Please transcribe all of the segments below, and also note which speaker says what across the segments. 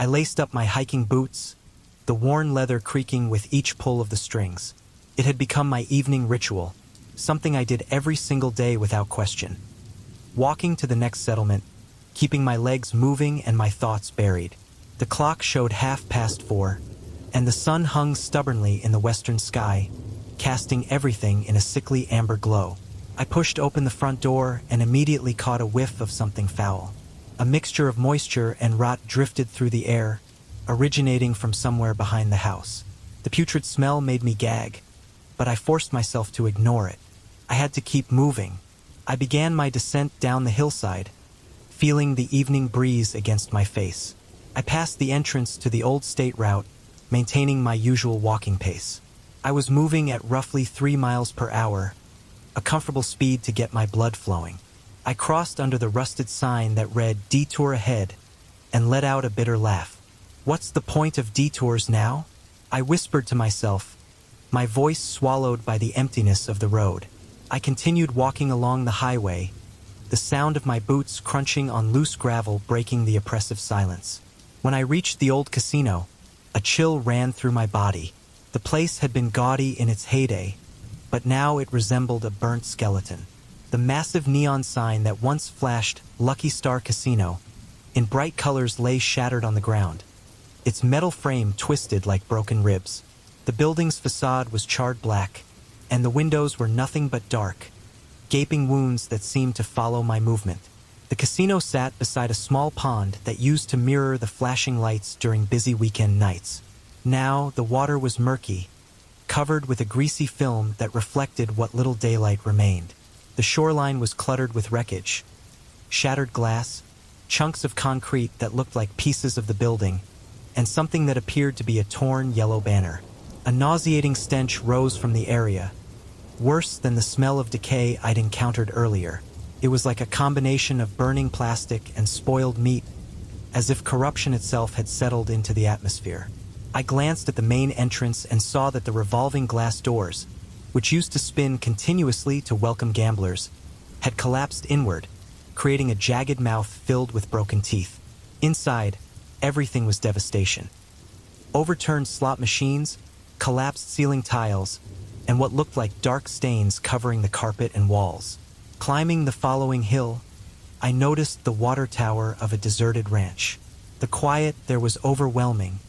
Speaker 1: I laced up my hiking boots, the worn leather creaking with each pull of the strings. It had become my evening ritual, something I did every single day without question. Walking to the next settlement, keeping my legs moving and my thoughts buried. The clock showed 4:30, and the sun hung stubbornly in the western sky, casting everything in a sickly amber glow. I pushed open the front door and immediately caught a whiff of something foul. A mixture of moisture and rot drifted through the air, originating from somewhere behind the house. The putrid smell made me gag, but I forced myself to ignore it. I had to keep moving. I began my descent down the hillside, feeling the evening breeze against my face. I passed the entrance to the old state route, maintaining my usual walking pace. I was moving at roughly 3 miles per hour, a comfortable speed to get my blood flowing. I crossed under the rusted sign that read "Detour ahead" and let out a bitter laugh. What's the point of detours now? I whispered to myself, my voice swallowed by the emptiness of the road. I continued walking along the highway, the sound of my boots crunching on loose gravel breaking the oppressive silence. When I reached the old casino, a chill ran through my body. The place had been gaudy in its heyday, but now it resembled a burnt skeleton. The massive neon sign that once flashed "Lucky Star Casino" in bright colors lay shattered on the ground, its metal frame twisted like broken ribs. The building's facade was charred black, and the windows were nothing but dark, gaping wounds that seemed to follow my movement. The casino sat beside a small pond that used to mirror the flashing lights during busy weekend nights. Now the water was murky, covered with a greasy film that reflected what little daylight remained. The shoreline was cluttered with wreckage, shattered glass, chunks of concrete that looked like pieces of the building, and something that appeared to be a torn yellow banner. A nauseating stench rose from the area, worse than the smell of decay I'd encountered earlier. It was like a combination of burning plastic and spoiled meat, as if corruption itself had settled into the atmosphere. I glanced at the main entrance and saw that the revolving glass doors, which used to spin continuously to welcome gamblers, had collapsed inward, creating a jagged mouth filled with broken teeth. Inside, everything was devastation. Overturned slot machines, collapsed ceiling tiles, and what looked like dark stains covering the carpet and walls. Climbing the following hill, I noticed the water tower of a deserted ranch. The quiet there was overwhelming,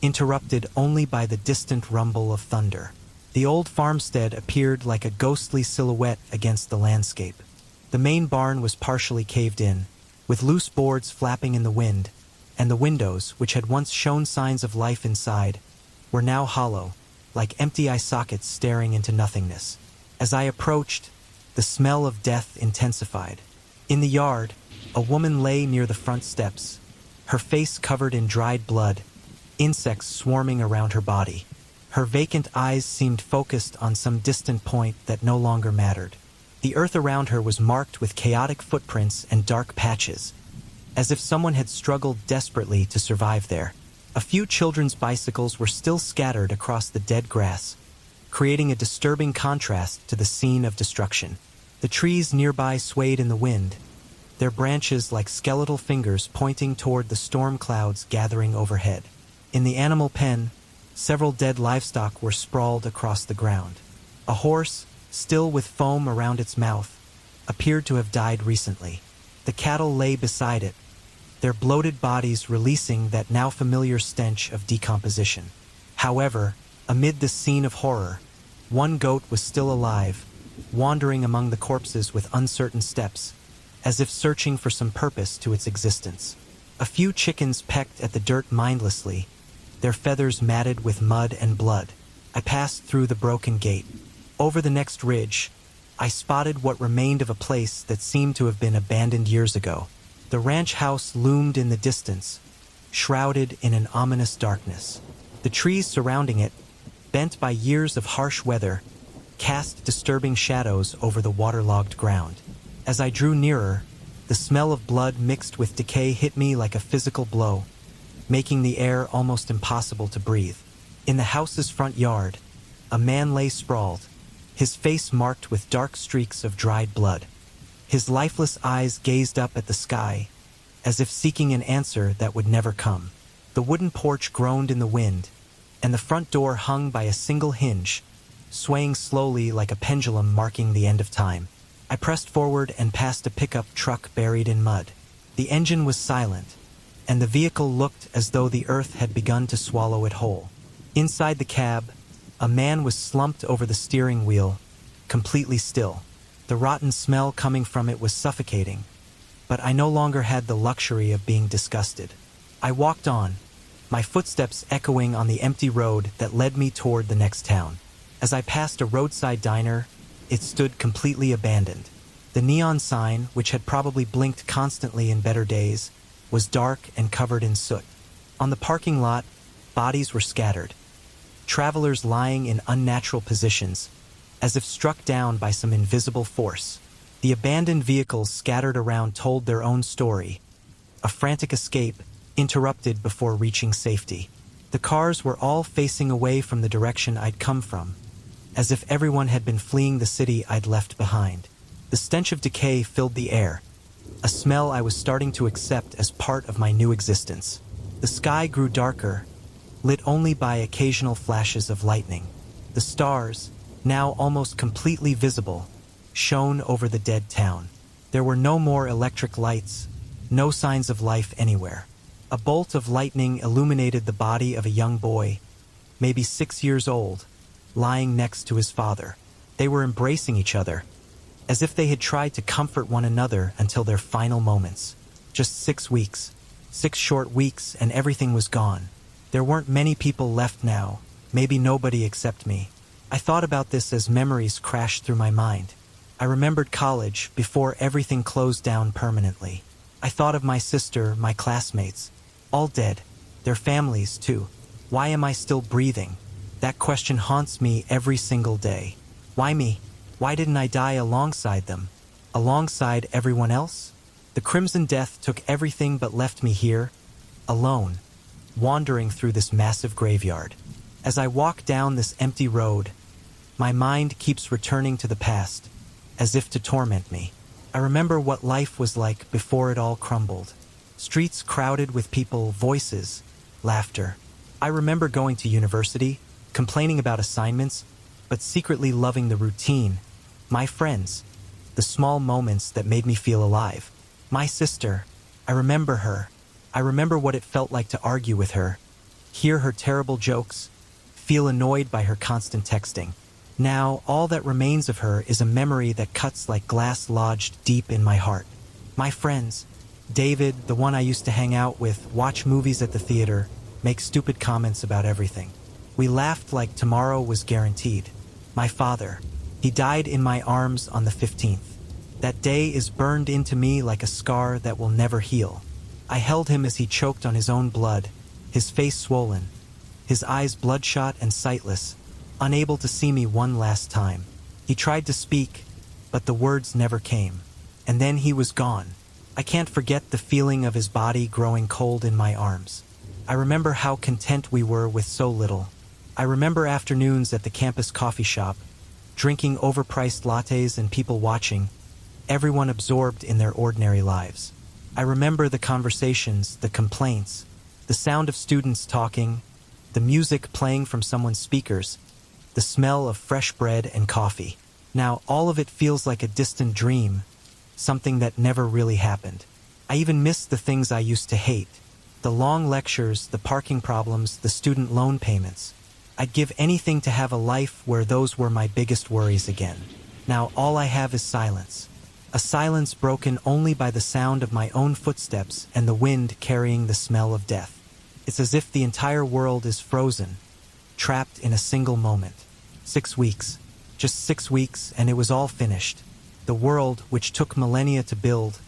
Speaker 1: interrupted only by the distant rumble of thunder. The old farmstead appeared like a ghostly silhouette against the landscape. The main barn was partially caved in, with loose boards flapping in the wind, and the windows, which had once shown signs of life inside, were now hollow, like empty eye sockets staring into nothingness. As I approached, the smell of death intensified. In the yard, a woman lay near the front steps, her face covered in dried blood, insects swarming around her body. Her vacant eyes seemed focused on some distant point that no longer mattered. The earth around her was marked with chaotic footprints and dark patches, as if someone had struggled desperately to survive there. A few children's bicycles were still scattered across the dead grass, creating a disturbing contrast to the scene of destruction. The trees nearby swayed in the wind, their branches like skeletal fingers pointing toward the storm clouds gathering overhead. In the animal pen, several dead livestock were sprawled across the ground. A horse, still with foam around its mouth, appeared to have died recently. The cattle lay beside it, their bloated bodies releasing that now familiar stench of decomposition. However, amid this scene of horror, one goat was still alive, wandering among the corpses with uncertain steps, as if searching for some purpose to its existence. A few chickens pecked at the dirt mindlessly, their feathers matted with mud and blood. I passed through the broken gate. Over the next ridge, I spotted what remained of a place that seemed to have been abandoned years ago. The ranch house loomed in the distance, shrouded in an ominous darkness. The trees surrounding it, bent by years of harsh weather, cast disturbing shadows over the waterlogged ground. As I drew nearer, the smell of blood mixed with decay hit me like a physical blow, making the air almost impossible to breathe. In the house's front yard, a man lay sprawled, his face marked with dark streaks of dried blood. His lifeless eyes gazed up at the sky, as if seeking an answer that would never come. The wooden porch groaned in the wind, and the front door hung by a single hinge, swaying slowly like a pendulum marking the end of time. I pressed forward and passed a pickup truck buried in mud. The engine was silent, and the vehicle looked as though the earth had begun to swallow it whole. Inside the cab, a man was slumped over the steering wheel, completely still. The rotten smell coming from it was suffocating, but I no longer had the luxury of being disgusted. I walked on, my footsteps echoing on the empty road that led me toward the next town. As I passed a roadside diner, it stood completely abandoned. The neon sign, which had probably blinked constantly in better days, was dark and covered in soot. On the parking lot, bodies were scattered, travelers lying in unnatural positions, as if struck down by some invisible force. The abandoned vehicles scattered around told their own story, a frantic escape interrupted before reaching safety. The cars were all facing away from the direction I'd come from, as if everyone had been fleeing the city I'd left behind. The stench of decay filled the air, a smell I was starting to accept as part of my new existence. The sky grew darker, lit only by occasional flashes of lightning. The stars, now almost completely visible, shone over the dead town. There were no more electric lights, no signs of life anywhere. A bolt of lightning illuminated the body of a young boy, maybe 6 years old, lying next to his father. They were embracing each other, as if they had tried to comfort one another until their final moments. Just 6 weeks, 6 short weeks, and everything was gone. There weren't many people left now, maybe nobody except me. I thought about this as memories crashed through my mind. I remembered college before everything closed down permanently. I thought of my sister, my classmates, all dead, their families too. Why am I still breathing? That question haunts me every single day. Why me? Why didn't I die alongside them? Alongside everyone else? The Crimson Death took everything but left me here, alone, wandering through this massive graveyard. As I walk down this empty road, my mind keeps returning to the past, as if to torment me. I remember what life was like before it all crumbled. Streets crowded with people, voices, laughter. I remember going to university, complaining about assignments, but secretly loving the routine, my friends, the small moments that made me feel alive. My sister, I remember her. I remember what it felt like to argue with her, hear her terrible jokes, feel annoyed by her constant texting. Now, all that remains of her is a memory that cuts like glass lodged deep in my heart. My friends, David, the one I used to hang out with, watch movies at the theater, make stupid comments about everything. We laughed like tomorrow was guaranteed. My father, he died in my arms on the 15th. That day is burned into me like a scar that will never heal. I held him as he choked on his own blood, his face swollen, his eyes bloodshot and sightless, unable to see me one last time. He tried to speak, but the words never came. And then he was gone. I can't forget the feeling of his body growing cold in my arms. I remember how content we were with so little. I remember afternoons at the campus coffee shop, drinking overpriced lattes and people watching, everyone absorbed in their ordinary lives. I remember the conversations, the complaints, the sound of students talking, the music playing from someone's speakers, the smell of fresh bread and coffee. Now all of it feels like a distant dream, something that never really happened. I even miss the things I used to hate, the long lectures, the parking problems, the student loan payments. I'd give anything to have a life where those were my biggest worries again. Now all I have is silence. A silence broken only by the sound of my own footsteps and the wind carrying the smell of death. It's as if the entire world is frozen, trapped in a single moment. 6 weeks. Just 6 weeks, and it was all finished. The world, which took millennia to build,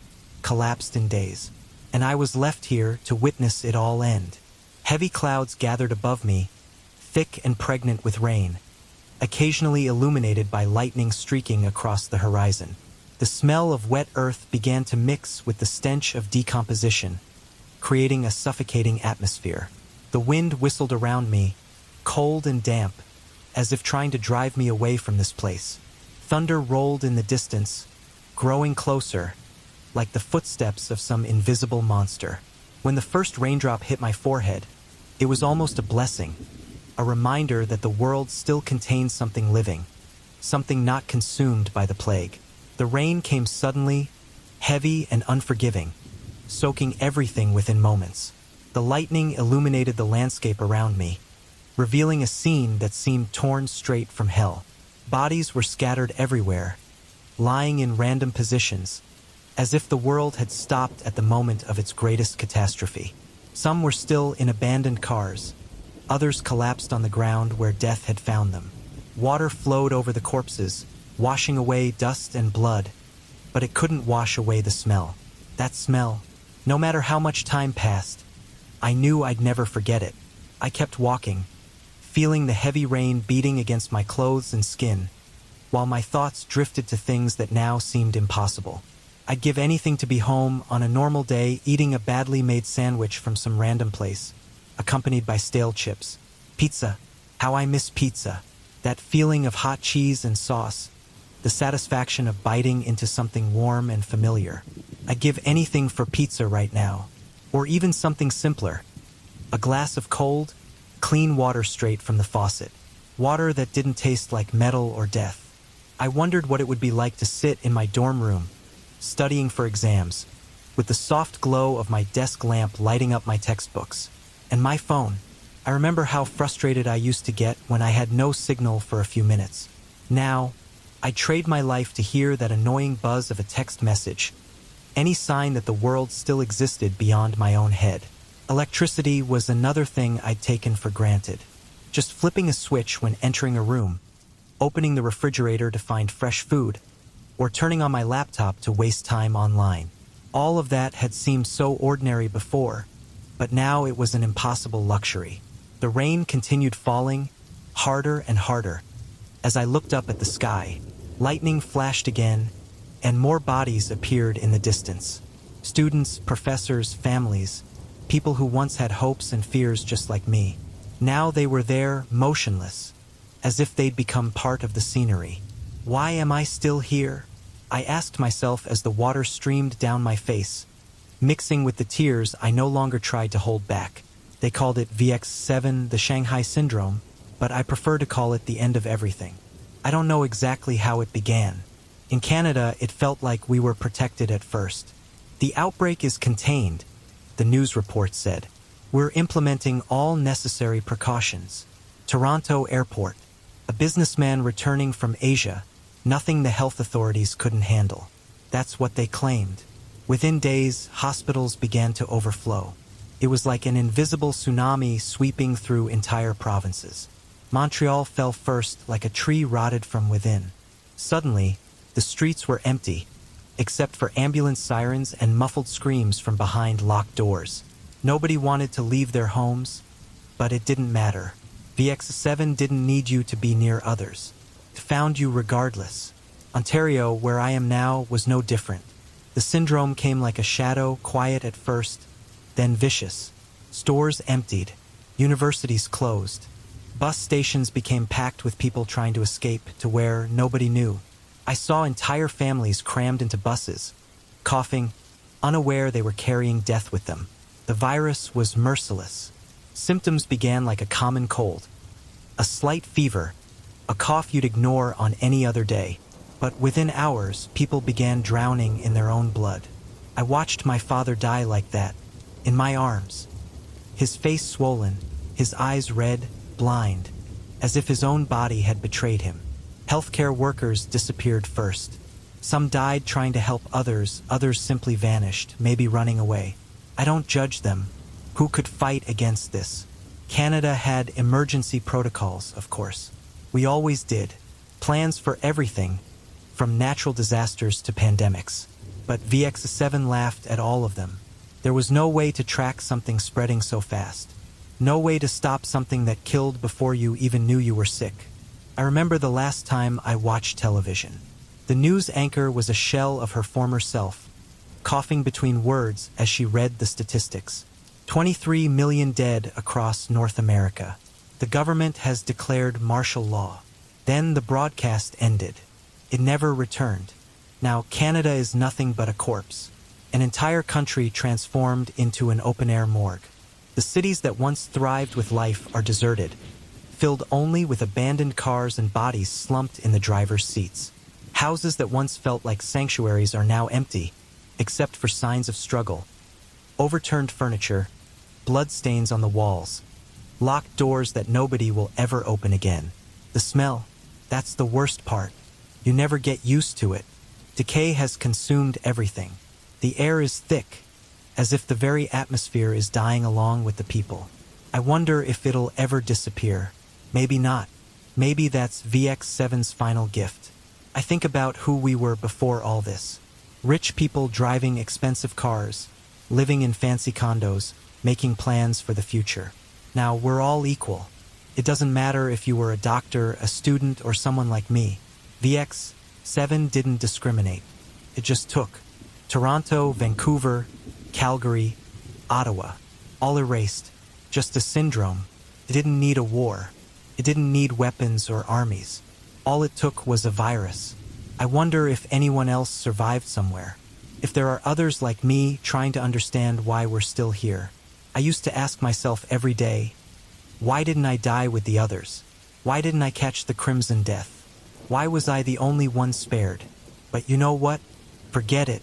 Speaker 1: collapsed in days. And I was left here to witness it all end. Heavy clouds gathered above me, thick and pregnant with rain, occasionally illuminated by lightning streaking across the horizon. The smell of wet earth began to mix with the stench of decomposition, creating a suffocating atmosphere. The wind whistled around me, cold and damp, as if trying to drive me away from this place. Thunder rolled in the distance, growing closer, like the footsteps of some invisible monster. When the first raindrop hit my forehead, It was almost a blessing, a reminder that the world still contains something living, something not consumed by the plague. The rain came suddenly, heavy and unforgiving, soaking everything within moments. The lightning illuminated the landscape around me, revealing a scene that seemed torn straight from hell. Bodies were scattered everywhere, lying in random positions, as if the world had stopped at the moment of its greatest catastrophe. Some were still in abandoned cars, others collapsed on the ground where death had found them. Water flowed over the corpses, washing away dust and blood, but it couldn't wash away the smell. That smell, no matter how much time passed, I knew I'd never forget it. I kept walking, feeling the heavy rain beating against my clothes and skin, while my thoughts drifted to things that now seemed impossible. I'd give anything to be home on a normal day, eating a badly made sandwich from some random place, accompanied by stale chips. Pizza. How I miss pizza. That feeling of hot cheese and sauce. The satisfaction of biting into something warm and familiar. I'd give anything for pizza right now. Or even something simpler. A glass of cold, clean water straight from the faucet. Water that didn't taste like metal or death. I wondered what it would be like to sit in my dorm room, studying for exams, with the soft glow of my desk lamp lighting up my textbooks. And my phone. I remember how frustrated I used to get when I had no signal for a few minutes. Now, I'd trade my life to hear that annoying buzz of a text message, any sign that the world still existed beyond my own head. Electricity was another thing I'd taken for granted. Just flipping a switch when entering a room, opening the refrigerator to find fresh food, or turning on my laptop to waste time online. All of that had seemed so ordinary before, but now it was an impossible luxury. The rain continued falling, harder and harder. As I looked up at the sky, lightning flashed again, and more bodies appeared in the distance. Students, professors, families, people who once had hopes and fears just like me. Now they were there, motionless, as if they'd become part of the scenery. Why am I still here? I asked myself as the water streamed down my face, mixing with the tears I no longer tried to hold back. They called it VX7, the Shanghai Syndrome, but I prefer to call it the end of everything. I don't know exactly how it began. In Canada, it felt like we were protected at first. The outbreak is contained, the news report said. We're implementing all necessary precautions. Toronto Airport. A businessman returning from Asia, nothing the health authorities couldn't handle. That's what they claimed. Within days, hospitals began to overflow. It was like an invisible tsunami sweeping through entire provinces. Montreal fell first like a tree rotted from within. Suddenly, the streets were empty, except for ambulance sirens and muffled screams from behind locked doors. Nobody wanted to leave their homes, but it didn't matter. VX7 didn't need you to be near others. It found you regardless. Ontario, where I am now, was no different. The syndrome came like a shadow, quiet at first, then vicious. Stores emptied. Universities closed. Bus stations became packed with people trying to escape to where nobody knew. I saw entire families crammed into buses, coughing, unaware they were carrying death with them. The virus was merciless. Symptoms began like a common cold. A slight fever, a cough you'd ignore on any other day. But within hours, people began drowning in their own blood. I watched my father die like that, in my arms. His face swollen, his eyes red, blind, as if his own body had betrayed him. Healthcare workers disappeared first. Some died trying to help others simply vanished, maybe running away. I don't judge them. Who could fight against this? Canada had emergency protocols, of course. We always did. Plans for everything, from natural disasters to pandemics. But VX7 laughed at all of them. There was no way to track something spreading so fast. No way to stop something that killed before you even knew you were sick. I remember the last time I watched television. The news anchor was a shell of her former self, coughing between words as she read the statistics. 23 million dead across North America. The government has declared martial law. Then the broadcast ended. It never returned. Now Canada is nothing but a corpse. An entire country transformed into an open-air morgue. The cities that once thrived with life are deserted, filled only with abandoned cars and bodies slumped in the driver's seats. Houses that once felt like sanctuaries are now empty, except for signs of struggle. Overturned furniture, bloodstains on the walls, locked doors that nobody will ever open again. The smell, that's the worst part. You never get used to it. Decay has consumed everything. The air is thick, as if the very atmosphere is dying along with the people. I wonder if it'll ever disappear. Maybe not. Maybe that's VX7's final gift. I think about who we were before all this. Rich people driving expensive cars, living in fancy condos, making plans for the future. Now, we're all equal. It doesn't matter if you were a doctor, a student, or someone like me. VX7 didn't discriminate. It just took. Toronto, Vancouver, Calgary, Ottawa, all erased. Just a syndrome. It didn't need a war. It didn't need weapons or armies. All it took was a virus. I wonder if anyone else survived somewhere. If there are others like me trying to understand why we're still here. I used to ask myself every day, why didn't I die with the others? Why didn't I catch the crimson death? Why was I the only one spared? But you know what? Forget it.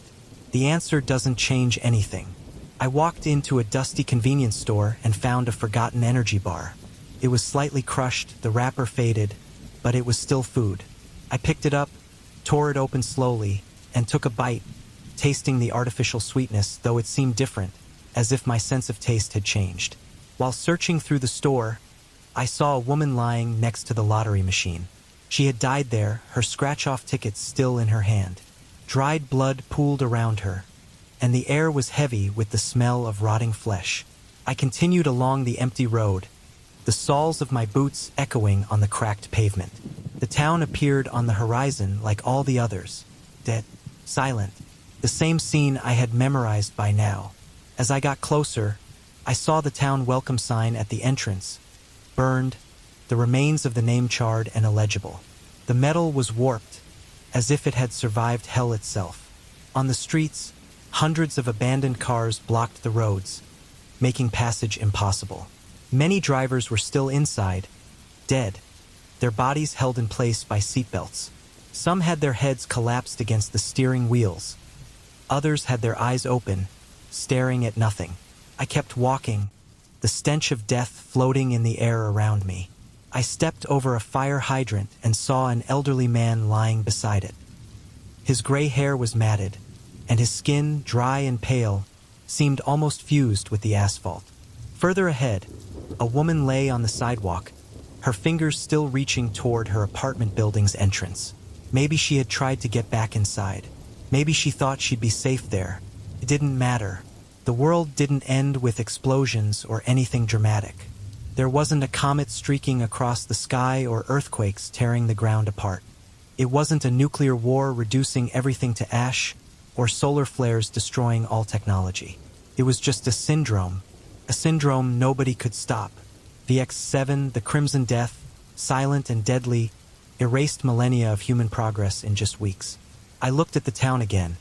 Speaker 1: The answer doesn't change anything. I walked into a dusty convenience store and found a forgotten energy bar. It was slightly crushed, the wrapper faded, but it was still food. I picked it up, tore it open slowly, and took a bite, tasting the artificial sweetness, though it seemed different, as if my sense of taste had changed. While searching through the store, I saw a woman lying next to the lottery machine. She had died there, her scratch-off ticket still in her hand. Dried blood pooled around her, and the air was heavy with the smell of rotting flesh. I continued along the empty road, the soles of my boots echoing on the cracked pavement. The town appeared on the horizon like all the others, dead, silent, the same scene I had memorized by now. As I got closer, I saw the town welcome sign at the entrance, burned, the remains of the name charred and illegible. The metal was warped, as if it had survived hell itself. On the streets, hundreds of abandoned cars blocked the roads, making passage impossible. Many drivers were still inside, dead, their bodies held in place by seatbelts. Some had their heads collapsed against the steering wheels. Others had their eyes open, staring at nothing. I kept walking, the stench of death floating in the air around me. I stepped over a fire hydrant and saw an elderly man lying beside it. His gray hair was matted, and his skin, dry and pale, seemed almost fused with the asphalt. Further ahead, a woman lay on the sidewalk, her fingers still reaching toward her apartment building's entrance. Maybe she had tried to get back inside. Maybe she thought she'd be safe there. It didn't matter. The world didn't end with explosions or anything dramatic. There wasn't a comet streaking across the sky or earthquakes tearing the ground apart. It wasn't a nuclear war reducing everything to ash or solar flares destroying all technology. It was just a syndrome nobody could stop. VX7, the Crimson Death, silent and deadly, erased millennia of human progress in just weeks. I looked at the town again.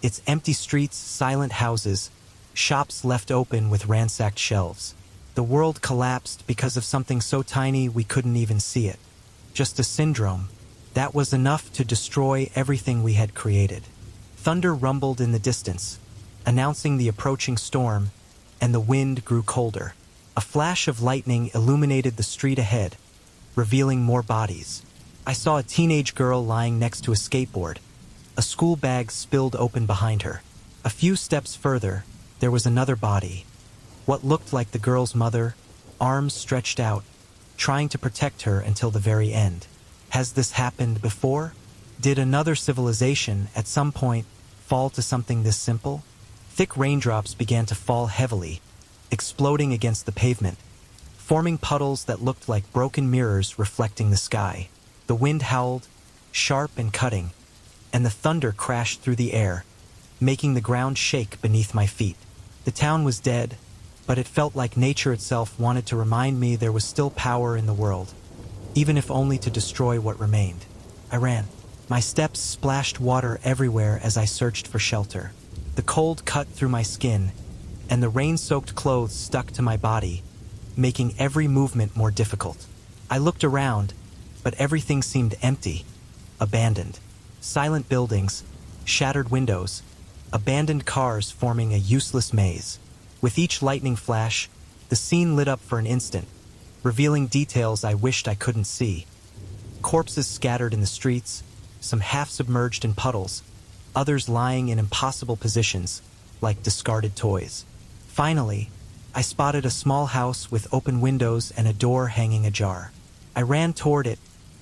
Speaker 1: Its empty streets, silent houses, shops left open with ransacked shelves. The world collapsed because of something so tiny we couldn't even see it. Just a syndrome. That was enough to destroy everything we had created. Thunder rumbled in the distance, announcing the approaching storm, and the wind grew colder. A flash of lightning illuminated the street ahead, revealing more bodies. I saw a teenage girl lying next to a skateboard, a school bag spilled open behind her. A few steps further, there was another body. What looked like the girl's mother, arms stretched out, trying to protect her until the very end. Has this happened before? Did another civilization, at some point, fall to something this simple? Thick raindrops began to fall heavily, exploding against the pavement, forming puddles that looked like broken mirrors reflecting the sky. The wind howled, sharp and cutting, and the thunder crashed through the air, making the ground shake beneath my feet. The town was dead, but it felt like nature itself wanted to remind me there was still power in the world, even if only to destroy what remained. I ran. My steps splashed water everywhere as I searched for shelter. The cold cut through my skin, and the rain-soaked clothes stuck to my body, making every movement more difficult. I looked around, but everything seemed empty, abandoned. Silent buildings, shattered windows, abandoned cars forming a useless maze. With each lightning flash, the scene lit up for an instant, revealing details I wished I couldn't see. Corpses scattered in the streets, some half-submerged in puddles, others lying in impossible positions, like discarded toys. Finally, I spotted a small house with open windows and a door hanging ajar. I ran toward it,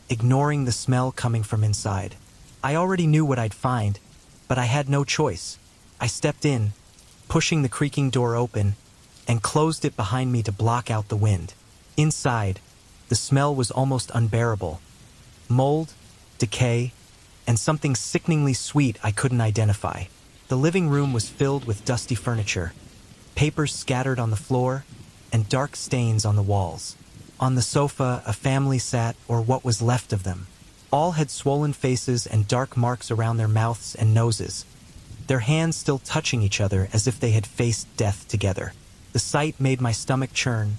Speaker 1: ignoring the smell coming from inside. I already knew what I'd find, but I had no choice. I stepped in, pushing the creaking door open, and closed it behind me to block out the wind. Inside, the smell was almost unbearable. Mold, decay, and something sickeningly sweet I couldn't identify. The living room was filled with dusty furniture, papers scattered on the floor, and dark stains on the walls. On the sofa, a family sat, or what was left of them. All had swollen faces and dark marks around their mouths and noses, their hands still touching each other as if they had faced death together. The sight made my stomach churn,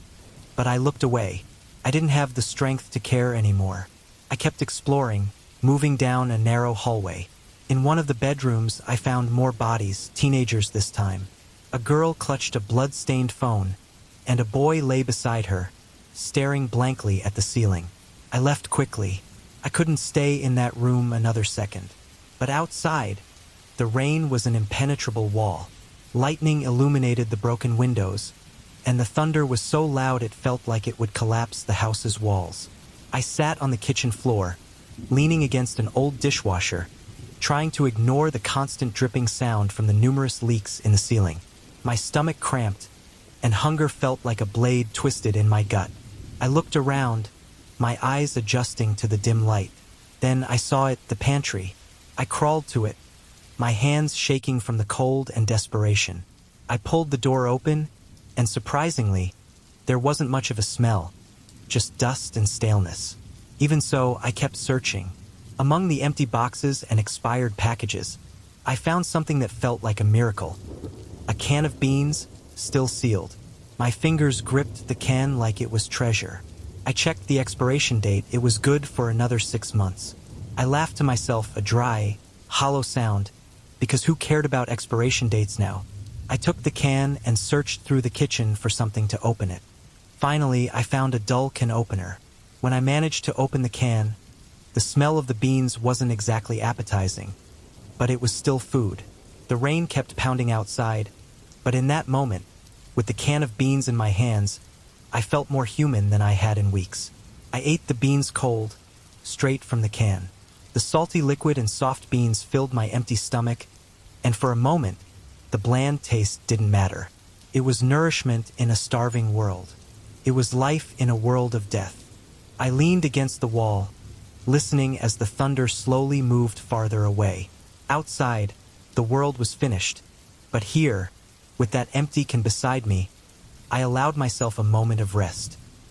Speaker 1: but I looked away. I didn't have the strength to care anymore. I kept exploring, moving down a narrow hallway. In one of the bedrooms, I found more bodies, teenagers this time. A girl clutched a blood-stained phone, and a boy lay beside her, staring blankly at the ceiling. I left quickly. I couldn't stay in that room another second. But outside, the rain was an impenetrable wall. Lightning illuminated the broken windows, and the thunder was so loud it felt like it would collapse the house's walls. I sat on the kitchen floor, leaning against an old dishwasher, trying to ignore the constant dripping sound from the numerous leaks in the ceiling. My stomach cramped, and hunger felt like a blade twisted in my gut. I looked around, my eyes adjusting to the dim light. Then I saw it, the pantry. I crawled to it, my hands shaking from the cold and desperation. I pulled the door open, and surprisingly, there wasn't much of a smell, just dust and staleness. Even so, I kept searching. Among the empty boxes and expired packages, I found something that felt like a miracle. A can of beans, still sealed. My fingers gripped the can like it was treasure. I checked the expiration date. It was good for another 6 months. I laughed to myself, a dry, hollow sound, because who cared about expiration dates now? I took the can and searched through the kitchen for something to open it. Finally, I found a dull can opener. When I managed to open the can, the smell of the beans wasn't exactly appetizing, but it was still food. The rain kept pounding outside, but in that moment, with the can of beans in my hands, I felt more human than I had in weeks. I ate the beans cold, straight from the can. The salty liquid and soft beans filled my empty stomach, and for a moment, the bland taste didn't matter. It was nourishment in a starving world. It was life in a world of death. I leaned against the wall, listening as the thunder slowly moved farther away. Outside, the world was finished, but here, with that empty can beside me, I allowed myself a moment of rest.